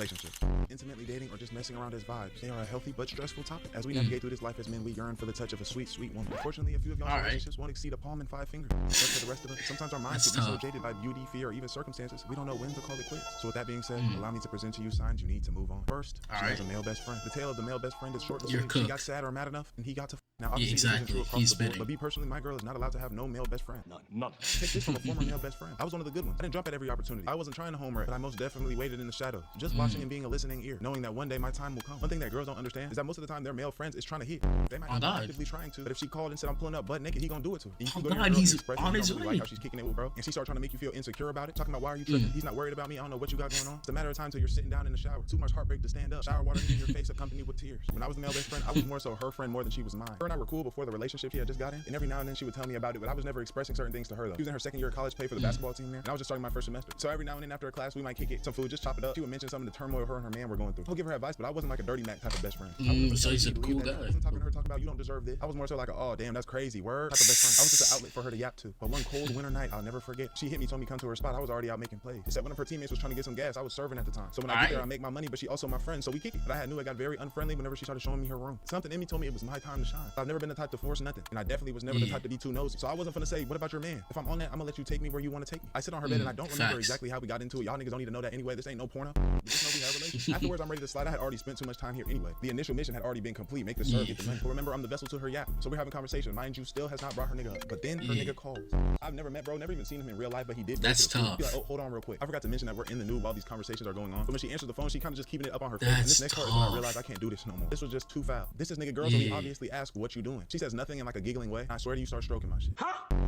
relationships. Intimately dating or just messing around as vibes. They are a healthy but stressful topic. As we navigate through this life as men, we yearn for the touch of a sweet, sweet woman. Unfortunately, a few of y'all's relationships won't exceed a palm and 5 fingers. But for the rest of us, sometimes our minds can be so jaded by beauty, fear, or even circumstances, we don't know when to call it quits. So with that being said, allow me to present to you signs you need to move on. First, she has a male best friend. The tale of the male best friend is short and sweet. She got sad or mad enough, and he got to now obviously this isn't true across the board, but me personally, my girl is not allowed to have no male best friend. None. Take this from a former male best friend. I was one of the good ones. I didn't jump at every opportunity. I wasn't trying to home wreck, but I most definitely waited in the shadows, just watching and being a listening ear, knowing that one day my time will come. One thing that girls don't understand is that most of the time their male friends is trying to hit. They might not be actively trying to, but if she called and said I'm pulling up butt naked, he gonna do it to her. And you go to your girl and express on his way. Like how she's kicking it with bro, and she start trying to make you feel insecure about it, talking about why are you tripping? He's not worried about me. I don't know what you got going on. It's a matter of time till you're sitting down in the shower. Too much heartbreak to stand up. Shower water in your face accompanied with tears. When I was the male best friend, I was more so her friend more than she was mine. Her and I were cool before the relationship she had just got in, and every now and then she would tell me about it, but I was never expressing certain things to her though. She was in her second year of college, paid for the basketball team there, and I was just starting my first semester. So every now and then after a class, we might kick it, some food, just chop it up. She would mention some of the turmoil her and her man were going through. I'll give her advice, but I wasn't like a dirty Mac type of best friend. So he's a cool guy. I wasn't talking to her talking about you don't deserve this. I was more so like, oh damn, that's crazy. Word type of best friend. I was just an outlet for her to yap to. But one cold winter night, I'll never forget. She hit me, told me come to her spot. I was already out making plays. Except one of her teammates was trying to get some gas. I was serving at the time. So when I get there, I make my money, but she also my friend. So we kick it. But I knew it got very unfriendly whenever she started showing me her room. Something in me told me it was my time to shine. I've never been the type to force nothing, and I definitely was never the type to be too nosy. So I wasn't gonna say, what about your man? If I'm on that, I'm gonna let you take me where you want to take me. I sit on her bed and I don't remember exactly how we got into it. Y'all niggas don't need to know that anyway. This ain't no porno. Just know we have a relationship. Afterwards, I'm ready to slide. I had already spent too much time here anyway. The initial mission had already been complete. Make the serve, get the money. But remember, I'm the vessel to her yap. So we're having conversation. Mind you, still has not brought her nigga up. But then her nigga calls. I've never met bro, never even seen him in real life, but he did. That's tough. Like, oh, hold on real quick. I forgot to mention that we're in the nude while these conversations are going on. But when she answers the phone, she kind of just keeping it up on her face. And this next part is when I realized I can't do this no more. This was just too foul. This is nigga girl, so he obviously asked, what you doing? She says nothing in like a giggling way. I swear to you, start stroking my shit.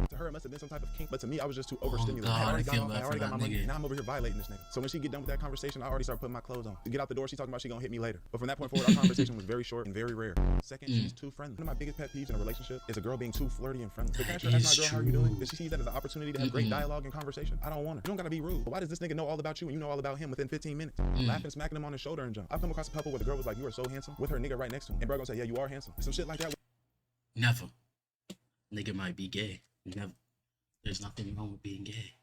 To her, it must have been some type of kink, but to me, I was just too overstimulated. I already got my money. Now I'm over here violating this nigga. So when she get done with that conversation, I already start putting my clothes on. To get out the door, she talking about she gonna hit me later. But from that point forward, our conversation was very short and very rare. Second, she's too friendly. One of my biggest pet peeves in a relationship is a girl being too flirty and friendly. But can I sure ask my girl how are you doing? If she sees that as an opportunity to have great dialogue and conversation, I don't want her. You don't gotta be rude. But why does this nigga know all about you and you know all about him within 15 minutes? Laughing, smacking him on his shoulder and jump. I've come across a couple where the girl was like, you are so handsome, with her nigga right next to him. And bro gonna say, yeah, you are handsome. Some shit like that. Never. Nigga might be gay. Never. There's nothing wrong with being gay.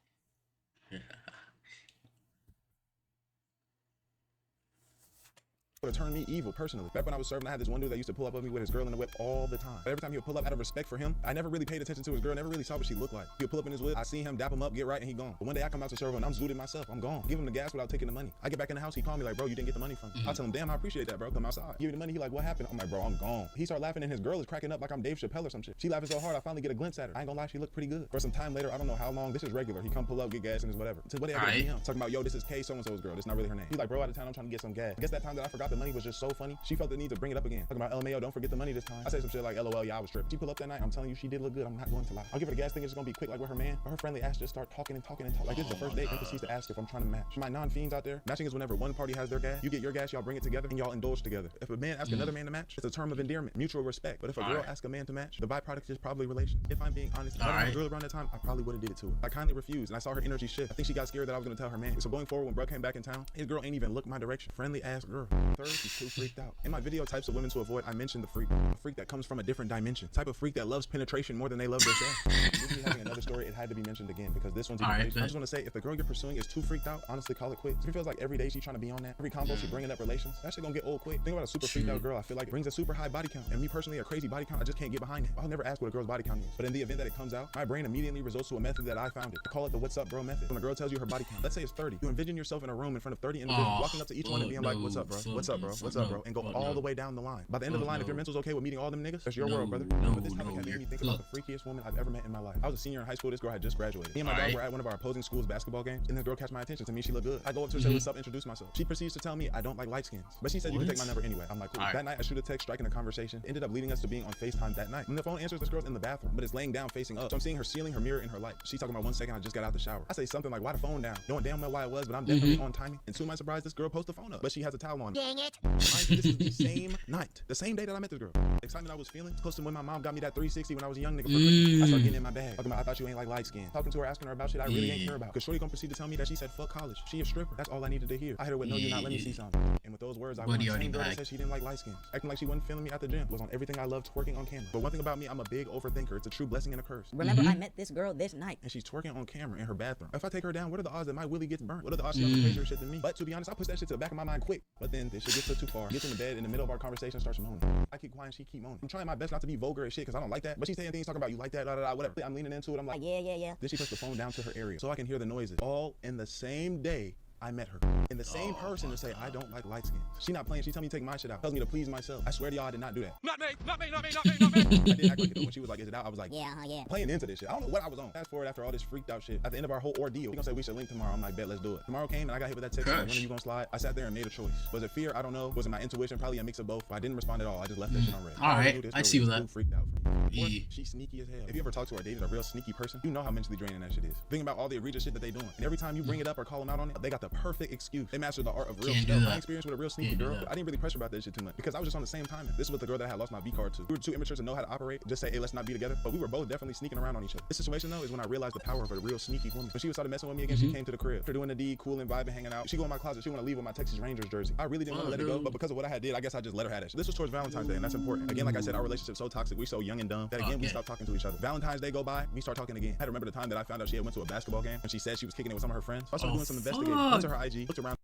Would have turned me evil personally. Back when I was serving, I had this one dude that used to pull up with me with his girl in the whip all the time. But every time he would pull up out of respect for him, I never really paid attention to his girl, never really saw what she looked like. He would pull up in his whip, I see him, dap him up, get right, and he gone. But one day I come out to serve and I'm zooted myself, I'm gone. Give him the gas without taking the money. I get back in the house, he called me like, bro, you didn't get the money from me. I tell him, damn, I appreciate that, bro. Come outside. Give me the money, he like, what happened? I'm like, bro, I'm gone. He start laughing and his girl is cracking up like I'm Dave Chappelle or some shit. She laughing so hard, I finally get a glimpse at her. I ain't gonna lie, she looked pretty good. For some time later, I don't know how long, this is regular. He come pull up, get gas and his whatever. So what day I get talking about, yo, this is K so-and-so's girl. This not really her name. He's like, bro, out of town, I'm trying to get some gas. I guess that time that I forgot the money was just so funny. She felt the need to bring it up again. Talking about LMAO, don't forget the money this time. I said some shit like LOL, yeah, I was tripping. She pull up that night, I'm telling you, she did look good. I'm not going to lie. I'll give her the gas thing, it's gonna be quick like with her man. But her friendly ass just start talking and talking and talking. Like this is the first date emphasis to ask if I'm trying to match. For my non-fiends out there, matching is whenever one party has their gas, you get your gas, y'all bring it together and y'all indulge together. If a man asks another man to match, it's a term of endearment, mutual respect. But if a girl asks a man to match, the byproduct is probably relation. If I'm being honest, if I was a girl around that time, I probably would have did it to her. I kindly refused and I saw her energy shift. I think she got scared that I was gonna tell her man. So going forward, when bro came back in town, his girl ain't even looked my direction. Friendly ass girl. Third, she's too freaked out. In my video types of women to avoid, I mentioned the freak. A freak that comes from a different dimension. Type of freak that loves penetration more than they love themselves. With me having another story, it had to be mentioned again because this one's even crazy. I just want to say, if the girl you're pursuing is too freaked out, honestly call it quits. If it feels like every day she's trying to be on that, every combo she's bringing up relations, that shit gonna get old quick. Think about a super freaked out girl. I feel like it brings a super high body count. And me personally, a crazy body count, I just can't get behind it. I'll never ask what a girl's body count is. But in the event that it comes out, my brain immediately resorts to a method that I found it. I call it the what's up bro method. When a girl tells you her body count, let's say it's 30. You envision yourself in a room in front of 30 individuals, walking up to each one and being like, what's up bro? What's up bro? What's up bro? And go all the way down the line. By the end of the line, if your mental's okay with meeting all them niggas, that's your world, brother. But this topic had made me think about the freakiest woman I've ever met in my life. I was a senior in high school, this girl had just graduated. Me and my dog were at one of our opposing schools' basketball games, and this girl catch my attention. To me, she looked good. I go up to her, say what's up, introduce myself. She proceeds to tell me I don't like light skins. But she said you can take my number anyway. I'm like, cool. That night I shoot a text, striking a conversation, ended up leading us to being on FaceTime that night. When the phone answers, this girl's in the bathroom, but it's laying down facing up. So I'm seeing her ceiling, her mirror, and her light. She's talking about 1 second, I just got out the shower. I say something like, why the phone down? Knowing damn well why it was, but I'm definitely on timing. And to my surprise, this girl posts the phone up, but she has a towel on. Dang it. Mind you, this is the same night, the same day that I met this girl. The excitement I was feeling, close to when my mom got me that 360 when I was a young nigga for Christmas. I started getting in my bag. Talking about, I thought you ain't like light skin. Talking to her, asking her about shit I really ain't care about. Cause shorty gonna proceed to tell me that she said fuck college. She a stripper. That's all I needed to hear. I hit her with no, you're not. Let me see something. And with those words, I went on the same girl that said she didn't like light skin. Acting like she wasn't feeling me at the gym. Was on everything I loved, twerking on camera. But one thing about me, I'm a big overthinker. It's a true blessing and a curse. Remember, I met this girl this night. And she's twerking on camera in her bathroom. If I take her down, what are the odds that my willy gets burnt? What are the odds she has crazier shit than me? But to be honest, I push that shit to the back of my mind quick. But then this shit gets too far. Gets in the bed in the middle of our conversation, starts moaning. I keep quiet, she keep moaning. I'm trying my best not to be vulgar as shit because I don't like that. But she's saying things talking about you like that, whatever. I'm leaning into it. I'm like, yeah. Then she puts the phone down to her area so I can hear the noises. All in the same day I met her. And the same person to say I don't like light skin. She not playing. She tell me to take my shit out. Tells me to please myself. I swear to y'all, I did not do that. Not me. I did act like it though. When she was like, is it out? I was like, Yeah. playing into this shit. I don't know what I was on. Fast forward after all this freaked out shit. At the end of our whole ordeal, we gonna say we should link tomorrow. I'm like, bet, let's do it. Tomorrow came and I got hit with that text. Like, when are you gonna slide? I sat there and made a choice. Was it fear? I don't know. Was it my intuition? Probably a mix of both. I didn't respond at all. I just left that shit on red. All right, I see that. Freaked out for me. Yeah. She's sneaky as hell. If you ever talk to or dated a real sneaky person, you know how mentally draining that shit is. Thinking about all the egregious shit that they doing. And every time you bring it up or call them out on it, they got the perfect excuse. They mastered the art of real Can't do stuff. that. My experience with a real sneaky girl, I didn't really pressure about that shit too much because I was just on the same timing. This was the girl that I had lost my V card to. We were too immature to know how to operate. Just say, hey, let's not be together. But we were both definitely sneaking around on each other. This situation though is when I realized the power of a real sneaky woman. When she started messing with me again, she came to the crib. After doing the deed, cool and vibing, hanging out. She go in my closet. She want to leave with my Texas Rangers jersey. I really didn't want to let it go, but because of what I had did, I guess I just let her have that shit. This was towards Valentine's Day, and that's important. Again, like I said, our relationship's so toxic. We so young and dumb that again we stopped talking to each other. Valentine's Day go by, we start talking again. I had to remember the time that I found out she had went to a basketball game and she said she was kicking it with some of her friends. So I started doing some investigating. Went to her IG, looked around.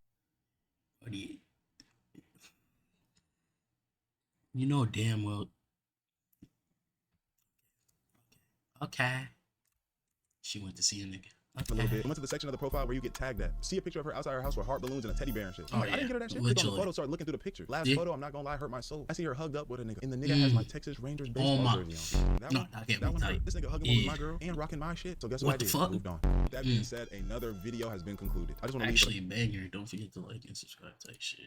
You know damn well. Okay. She went to see a nigga. A little bit. I went to the section of the profile where you get tagged at. See a picture of her outside her house with heart balloons and a teddy bear and shit. I'm like, I didn't get her that shit. Click on the photo, start looking through the picture. Last photo, I'm not gonna lie, hurt my soul. I see her hugged up with a nigga, and the nigga has my Texas Rangers baseball jersey on. That one hurt. This nigga hugging with my girl and rocking my shit. So guess what I did? Moved on. That being said, another video has been concluded. I just want to actually banger. Don't forget to like and subscribe type shit.